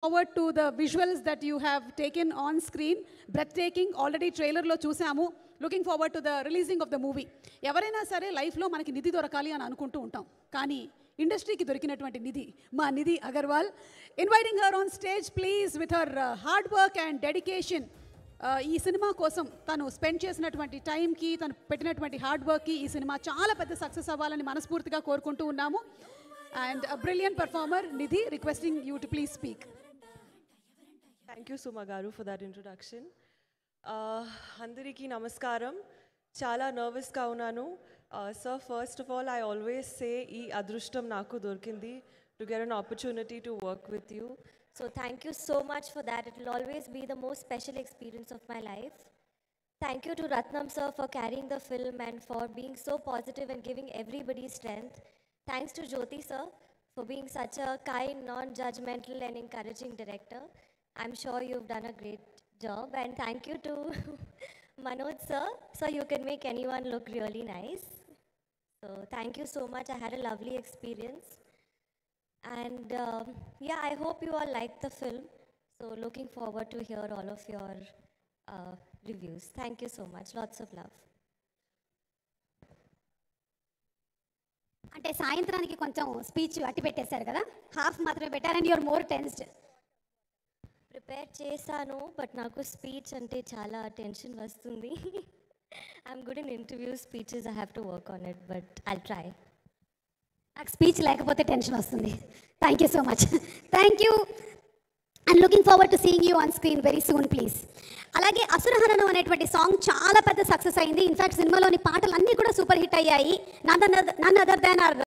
forward to the visuals that you have taken on screen. Breathtaking. Already trailer lo చూసాము. Looking forward to the releasing of the movie. ఎవరైనా సరే లైఫ్లో మనకి నిధి దొరకాలి అని అనుకుంటూ ఉంటాం, కానీ ఇండస్ట్రీకి దొరికినటువంటి నిధి మా Nidhi Agarwal. Inviting her on stage please. With her hard work and dedication, ఈ సినిమా కోసం తను స్పెండ్ చేసినటువంటి టైంకి, తను పెట్టినటువంటి హార్డ్ వర్క్కి ఈ సినిమా చాలా పెద్ద సక్సెస్ అవ్వాలని మనస్ఫూర్తిగా కోరుకుంటూ ఉన్నాము. And a brilliant performer, Nidhi, requesting you to please speak. Thank you, Suma Garu, for that introduction. Andariki namaskaram. Chala nervous ga unnanu. Sir, first of all, I always say ee adrushtam naku dorkindi to get an opportunity to work with you. So thank you so much for that. It will always be the most special experience of my life. Thank you to Ratnam sir for carrying the film and for being so positive and giving everybody strength. Thanks to Jyoti sir for being such a kind, non-judgmental and encouraging director. I'm sure you've done a great job. And thank you to Manoj sir. So you can make anyone look really nice. So thank you so much. I had a lovely experience. And yeah, I hope you all liked the film. So looking forward to hear all of your reviews. Thank you so much. Lots of love. అంటే సాయంత్రానికి కొంచెం speech అట్టి పెట్టేశారు కదా, half మాత్రమే పెట్టారు. And you are more tensed. Prepare చేశాను, but నాకు స్పీచ్ అంటే చాలా టెన్షన్ వస్తుంది. I'm good in interview speeches. I have to work on it, but I'll try. నాకు స్పీచ్ లేకపోతే టెన్షన్ వస్తుంది. Thank you so much. Thank you. And looking forward to seeing you on screen very soon please. అలాగే అసురహరణం అనేటువంటి song చాలా పెద్ద success అయింది. In fact సినిమాలోని పాటలు అన్నీ కూడా సూపర్ హిట్ అయ్యాయి. None other than or